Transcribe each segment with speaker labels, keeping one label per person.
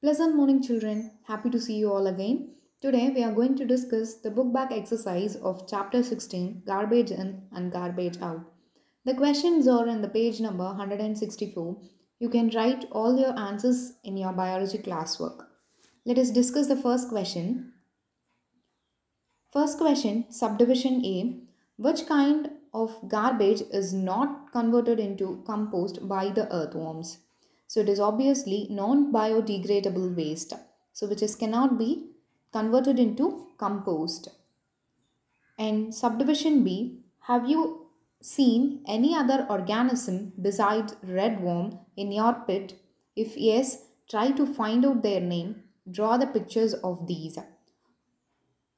Speaker 1: Pleasant morning, children. Happy to see you all again. Today, we are going to discuss the book back exercise of chapter 16 Garbage In and Garbage Out. The questions are in the page number 164. You can write all your answers in your biology classwork. Let us discuss the first question. First question, subdivision A. Which kind of garbage is not converted into compost by the earthworms? So it is obviously non-biodegradable waste. So which is cannot be converted into compost. And subdivision B. Have you seen any other organism besides redworm in your pit? If yes, try to find out their name. Draw the pictures of these.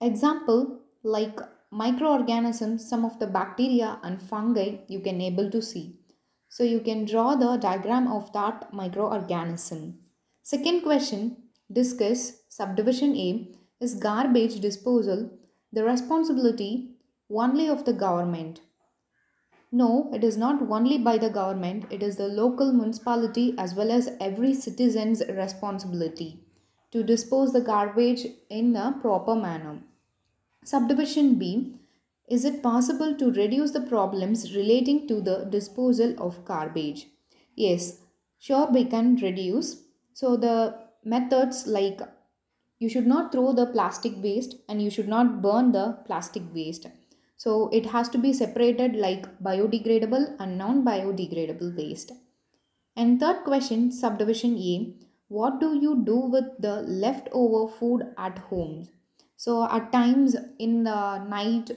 Speaker 1: Example like microorganisms, some of the bacteria and fungi you can able to see. So you can draw the diagram of that microorganism. Second question, discuss subdivision A. Is garbage disposal the responsibility only of the government? No, it is not only by the government, it is the local municipality as well as every citizen's responsibility to dispose the garbage in a proper manner. Subdivision B. Is it possible to reduce the problems relating to the disposal of garbage? Yes, sure we can reduce. So the methods like you should not throw the plastic waste and you should not burn the plastic waste. So it has to be separated like biodegradable and non-biodegradable waste. And third question, subdivision A. What do you do with the leftover food at home? So at times in the night,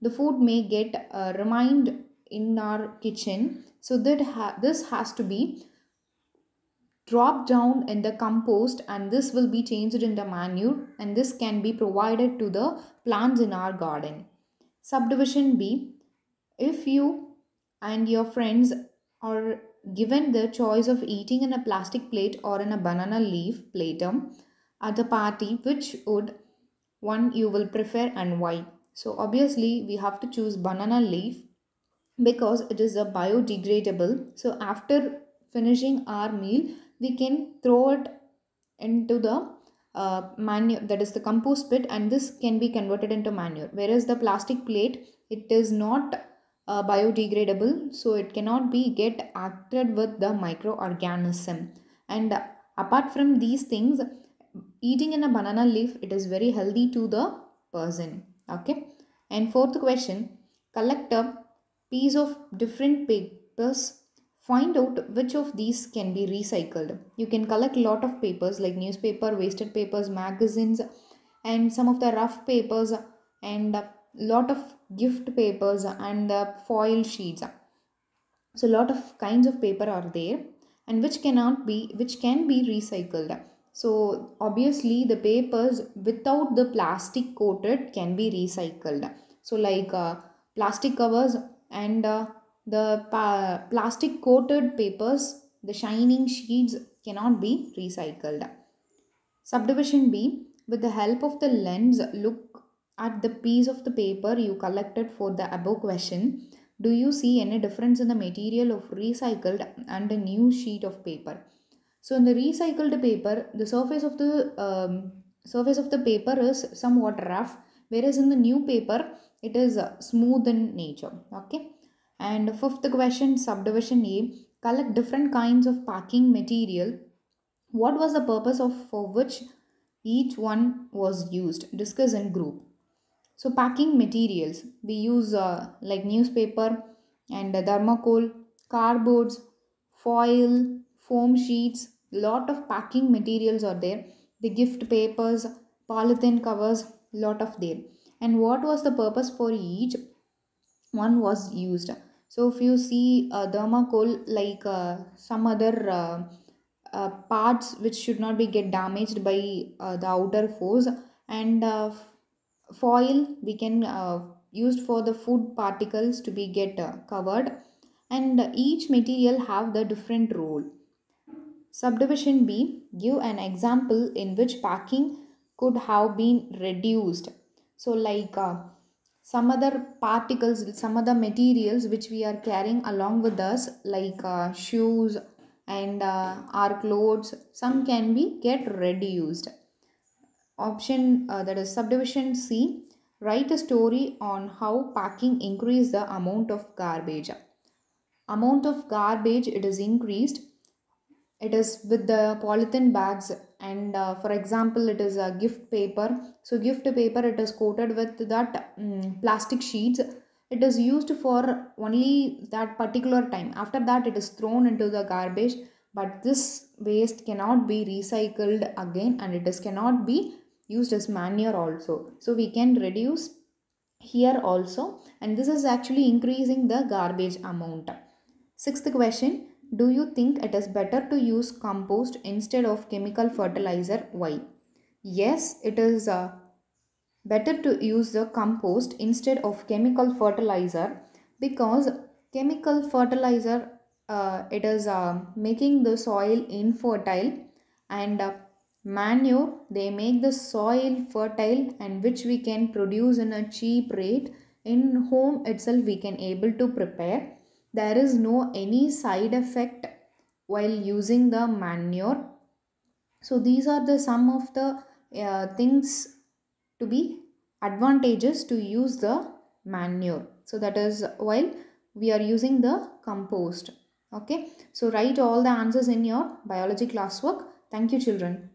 Speaker 1: the food may get remained in our kitchen. So that this has to be dropped down in the compost and this will be changed into manure and this can be provided to the plants in our garden. Subdivision B. If you and your friends are given the choice of eating in a plastic plate or in a banana leaf platter at the party, which would one you will prefer and why? So obviously we have to choose banana leaf because it is a biodegradable. So after finishing our meal, we can throw it into the manure, that is the compost pit, and this can be converted into manure. Whereas the plastic plate, it is not biodegradable, so it cannot be get acted with the microorganism. And apart from these things, eating in a banana leaf, it is very healthy to the person. Okay. And fourth question, collect a piece of different papers. Find out which of these can be recycled. You can collect a lot of papers like newspaper, wasted papers, magazines, and some of the rough papers, and a lot of gift papers and foil sheets. So a lot of kinds of paper are there, and which can be recycled. So obviously the papers without the plastic coated can be recycled. So like plastic covers and plastic coated papers, the shining sheets cannot be recycled. Subdivision B. With the help of the lens, look at the piece of the paper you collected for the above question. Do you see any difference in the material of recycled and a new sheet of paper? So in the recycled paper, the surface of the paper is somewhat rough, whereas in the new paper, it is smooth in nature. Okay. And fifth question, subdivision A. Collect different kinds of packing material. What was the purpose of for which each one was used? Discuss in group. So packing materials, we use like newspaper and thermocol, cardboards, foil, foam sheets. Lot of packing materials are there. The gift papers, polythene covers, lot of there. And what was the purpose for each one was used? So if you see thermocol, like some other parts which should not be get damaged by the outer force, and foil we can used for the food particles to be get covered, and each material have the different role. Subdivision B. Give an example in which packing could have been reduced. So like some other particles, some other materials which we are carrying along with us, like shoes and our clothes, some can be get reduced. Option that is subdivision C, write a story on how packing increase the amount of garbage. Amount of garbage it is increased, it is with the polythene bags, and for example it is a gift paper. So gift paper, it is coated with that plastic sheets. It is used for only that particular time, after that it is thrown into the garbage. But this waste cannot be recycled again, and it is cannot be used as manure also. So we can reduce here also, and this is actually increasing the garbage amount. Sixth question, do you think it is better to use compost instead of chemical fertilizer? Why? Yes, it is better to use the compost instead of chemical fertilizer, because chemical fertilizer, it is making the soil infertile, and manure, they make the soil fertile, and which we can produce in a cheap rate. In home itself we can able to prepare. There is no any side effect while using the manure. So these are the some of the things to be advantages to use the manure. So that is while we are using the compost. Okay, so write all the answers in your biology classwork. Thank you, children.